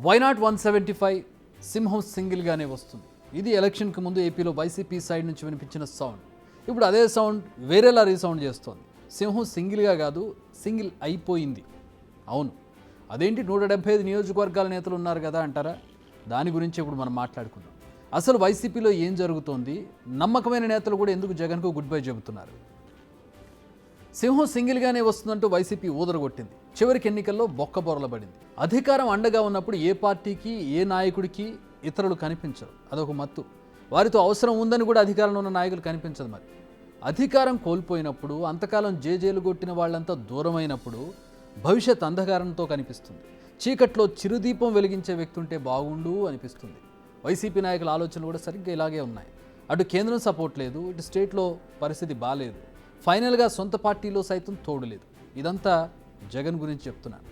Why not 175 సింహం సింగిల్గానే వస్తుంది. ఇది ఎలక్షన్కి ముందు ఏపీలో వైసీపీ సైడ్ నుంచి వినిపించిన సౌండ్. ఇప్పుడు అదే సౌండ్ వేరేలా రీసౌండ్ చేస్తోంది. సింహం సింగిల్గా కాదు, సింగిల్ అయిపోయింది. అవును, అదేంటి 175 నియోజకవర్గాల నేతలు ఉన్నారు కదా అంటారా? దాని గురించి ఇప్పుడు మనం మాట్లాడుకుందాం. అసలు వైసీపీలో ఏం జరుగుతోంది? నమ్మకమైన నేతలు కూడా ఎందుకు జగన్కు గుడ్ బై చెబుతున్నారు? సింహం సింగిల్గానే వస్తుందంటూ వైసీపీ ఊదరగొట్టింది. చివరికి ఎన్నికల్లో బొక్కబొరలబడింది. అధికారం అండగా ఉన్నప్పుడు ఏ పార్టీకి, ఏ నాయకుడికి ఇతరులు కనిపించరు. అదొక మత్తు. వారితో అవసరం ఉందని కూడా అధికారంలో ఉన్న నాయకులు కనిపించదు. మరి అధికారం కోల్పోయినప్పుడు, అంతకాలం జేజేలు కొట్టిన వాళ్ళంతా దూరమైనప్పుడు భవిష్యత్ అంధకారంతో కనిపిస్తుంది. చీకట్లో చిరుదీపం వెలిగించే వ్యక్తి ఉంటే బాగుండు అనిపిస్తుంది. వైసీపీ నాయకుల ఆలోచనలు కూడా సరిగ్గా ఇలాగే ఉన్నాయి. అటు కేంద్రం సపోర్ట్ లేదు, ఇటు స్టేట్లో పరిస్థితి బాగాలేదు, ఫైనల్గా సొంత పార్టీలో సైతం తోడు లేదు. ఇదంతా జగన్ గురించి చెప్తున్నాను.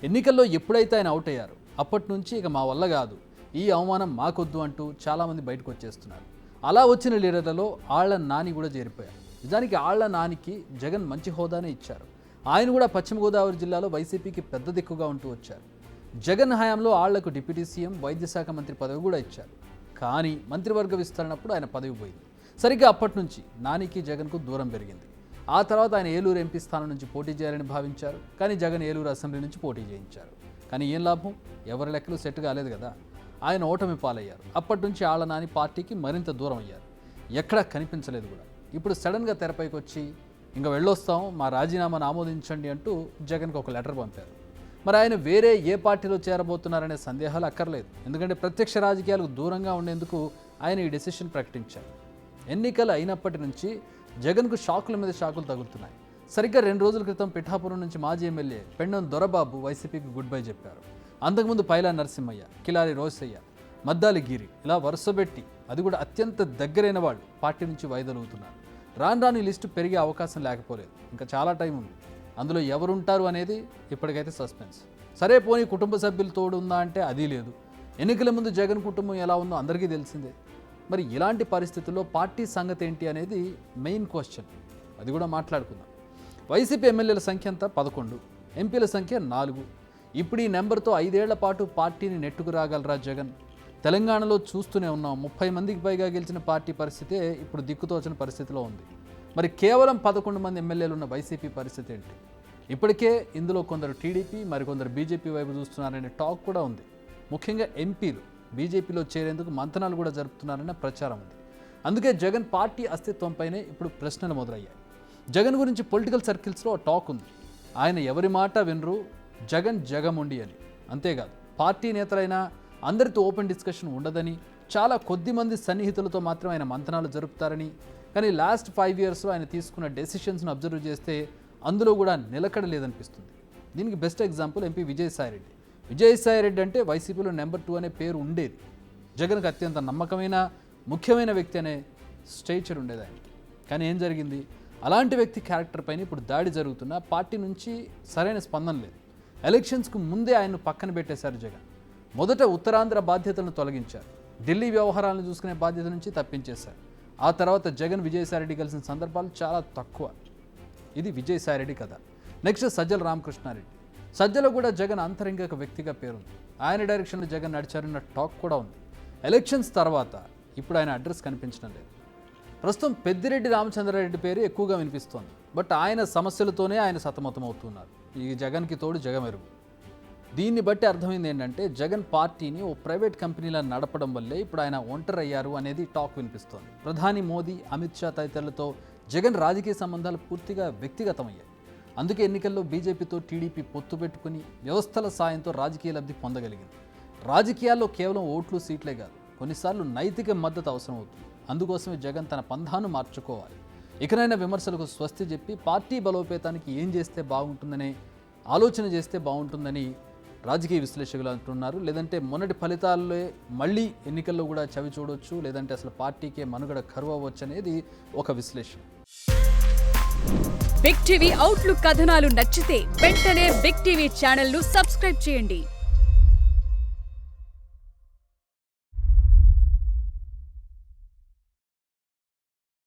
ఎన్నికల్లో ఎప్పుడైతే ఆయన అవుట్ అయ్యారు అప్పటి నుంచి ఇక మా వల్ల కాదు, ఈ అవమానం మాకొద్దు అంటూ చాలామంది బయటకు వచ్చేస్తున్నారు. అలా వచ్చిన లీడర్లలో ఆళ్ల నాని కూడా చేరిపోయారు. నిజానికి ఆళ్ల నానికి జగన్ మంచి హోదానే ఇచ్చారు. ఆయన కూడా పశ్చిమ గోదావరి జిల్లాలో వైసీపీకి పెద్ద దిక్కుగా ఉంటూ వచ్చారు. జగన్ హయాంలో ఆళ్లకు డిప్యూటీ సీఎం, వైద్య శాఖ మంత్రి పదవి కూడా ఇచ్చారు. కానీ మంత్రివర్గ విస్తరణప్పుడు ఆయన పదవి పోయింది. సరిగ్గా అప్పటి నుంచి నానికి జగన్కు దూరం పెరిగింది. ఆ తర్వాత ఆయన ఏలూరు ఎంపీ స్థానం నుంచి పోటీ చేయాలని భావించారు. కానీ జగన్ ఏలూరు అసెంబ్లీ నుంచి పోటీ చేయించారు. కానీ ఏం లాభం? ఎవరి లెక్కలు సెట్ కాలేదు కదా. ఆయన ఓటమి పాలయ్యారు. అప్పటి నుంచి ఆళ్ల నాని పార్టీకి మరింత దూరం అయ్యారు. ఎక్కడా కనిపించలేదు కూడా. ఇప్పుడు సడన్గా తెరపైకి వచ్చి ఇంకా వెళ్ళొస్తాం, మా రాజీనామాను ఆమోదించండి అంటూ జగన్కి ఒక లెటర్ పంపారు. మరి ఆయన వేరే ఏ పార్టీలో చేరబోతున్నారనే సందేహాలు అక్కర్లేదు. ఎందుకంటే ప్రత్యక్ష రాజకీయాలకు దూరంగా ఉండేందుకు ఆయన ఈ డెసిషన్ ప్రకటించారు. ఎన్నికలు అయినప్పటి నుంచి జగన్కు షాకుల మీద షాకులు తగులుతున్నాయి. సరిగ్గా 2 రోజుల క్రితం పిఠాపురం నుంచి మాజీ ఎమ్మెల్యే పెండం దొరబాబు వైసీపీకి గుడ్ బై చెప్పారు. అంతకుముందు పైలా నరసింహయ్య, కిలారి రోసయ్య, మద్దాలి గిరి ఇలా వరుసబెట్టి, అది కూడా అత్యంత దగ్గరైన వాళ్ళు పార్టీ నుంచి వైదొలుగుతున్నారు. రాను లిస్టు పెరిగే అవకాశం లేకపోలేదు. ఇంకా చాలా టైం ఉంది. అందులో ఎవరుంటారు అనేది ఇప్పటికైతే సస్పెన్స్. సరే పోనీ కుటుంబ సభ్యులు తోడు ఉందా అంటే అది లేదు. ఎన్నికల ముందు జగన్ కుటుంబం ఎలా ఉందో అందరికీ తెలిసిందే. మరి ఇలాంటి పరిస్థితుల్లో పార్టీ సంగతి ఏంటి అనేది మెయిన్ క్వశ్చన్. అది కూడా మాట్లాడుకుందాం. వైసీపీ ఎమ్మెల్యేల సంఖ్య అంతా 11, ఎంపీల సంఖ్య 4. ఇప్పుడు ఈ నెంబర్తో 5 ఏళ్ల పాటు పార్టీని నెట్టుకు రాగలరా జగన్? తెలంగాణలో చూస్తూనే ఉన్నాం. 30 మందికి పైగా గెలిచిన పార్టీ పరిస్థితే ఇప్పుడు దిక్కుతోచిన పరిస్థితిలో ఉంది. మరి కేవలం 11 మంది ఎమ్మెల్యేలు ఉన్న వైసీపీ పరిస్థితి ఏంటి? ఇప్పటికే ఇందులో కొందరు టీడీపీ, మరికొందరు బీజేపీ వైపు చూస్తున్నారనే టాక్ కూడా ఉంది. ముఖ్యంగా ఎంపీలు బీజేపీలో చేరేందుకు మంతనాలు కూడా జరుపుతున్నారన్న ప్రచారం ఉంది. అందుకే జగన్ పార్టీ అస్తిత్వంపైనే ఇప్పుడు ప్రశ్నలు మొదలయ్యాయి. జగన్ గురించి పొలిటికల్ సర్కిల్స్లో టాక్ ఉంది. ఆయన ఎవరి మాట వినరు, జగన్ జగముండి అని. అంతేకాదు పార్టీ నేతలైనా అందరితో ఓపెన్ డిస్కషన్ ఉండదని, చాలా కొద్ది మంది సన్నిహితులతో మాత్రం ఆయన మంతనాలు జరుపుతారని. కానీ లాస్ట్ 5 ఇయర్స్లో ఆయన తీసుకున్న డెసిషన్స్ను అబ్జర్వ్ చేస్తే అందులో కూడా నిలకడ లేదనిపిస్తుంది. దీనికి best example MP Vijayasai Reddy. Vijayasai Reddy అంటే వైసీపీలో నెంబర్ 2 అనే పేరు ఉండేది. జగన్కి అత్యంత నమ్మకమైన, ముఖ్యమైన వ్యక్తి అనే స్టేచర్ ఉండేది ఆయనకి. కానీ ఏం జరిగింది? అలాంటి వ్యక్తి క్యారెక్టర్ పైన ఇప్పుడు దాడి జరుగుతున్నా పార్టీ నుంచి సరైన స్పందన లేదు. ఎలక్షన్స్కు ముందే ఆయన్ను పక్కన పెట్టేశారు జగన్. మొదట ఉత్తరాంధ్ర బాధ్యతలను తొలగించారు. ఢిల్లీ వ్యవహారాలను చూసుకునే బాధ్యత నుంచి తప్పించేశారు. ఆ తర్వాత జగన్ విజయసాయిరెడ్డి కలిసిన సందర్భాలు చాలా తక్కువ. ఇది విజయసాయిరెడ్డి కథ. నెక్స్ట్ సజ్జల రామకృష్ణారెడ్డి. సజ్జలో కూడా జగన్ అంతరంగిక వ్యక్తిగా పేరుంది. ఆయన డైరెక్షన్లో జగన్ నడిచారన్న టాక్ కూడా ఉంది. ఎలక్షన్స్ తర్వాత ఇప్పుడు ఆయన అడ్రస్ కనిపించడం లేదు. ప్రస్తుతం పెద్దిరెడ్డి రామచంద్రారెడ్డి పేరు ఎక్కువగా వినిపిస్తోంది. బట్ ఆయన సమస్యలతోనే ఆయన సతమతమవుతున్నారు. ఈ జగన్కి తోడు జగమెరుగు. దీన్ని బట్టి అర్థమైంది ఏంటంటే జగన్ పార్టీని ఓ ప్రైవేట్ కంపెనీలా నడపడం వల్లే ఇప్పుడు ఆయన ఒంటరి అయ్యారు అనేది టాక్ వినిపిస్తోంది. ప్రధాని మోదీ, అమిత్ షా తదితరులతో జగన్ రాజకీయ సంబంధాలు పూర్తిగా వ్యక్తిగతమయ్యాయి. అందుకే ఎన్నికల్లో బీజేపీతో టీడీపీ పొత్తు పెట్టుకుని వ్యవస్థల సాయంతో రాజకీయ లబ్ధి పొందగలిగింది. రాజకీయాల్లో కేవలం ఓట్లు, సీట్లే కాదు, కొన్నిసార్లు నైతిక మద్దతు అవసరం అవుతుంది. అందుకోసమే జగన్ తన పంథాను మార్చుకోవాలి. ఇకనైనా విమర్శలకు స్వస్తి చెప్పి పార్టీ బలోపేతానికి ఏం చేస్తే బాగుంటుందనే ఆలోచన చేస్తే బాగుంటుందని రాజకీయ విశ్లేషకులు అంటున్నారు. లేదంటే మొన్నటి ఫలితాల్లో మళ్ళీ ఎన్నికల్లో కూడా చవి చూడొచ్చు, లేదంటే అసలు పార్టీకే మనుగడ కరువు అవ్వచ్చు అనేది ఒక విశ్లేషణ. బిగ్ టీవీ అవుట్లుక్ కథనాలు నచ్చితే వెంటనే బిగ్ టీవీ ఛానల్ ను సబ్స్క్రైబ్ చేయండి.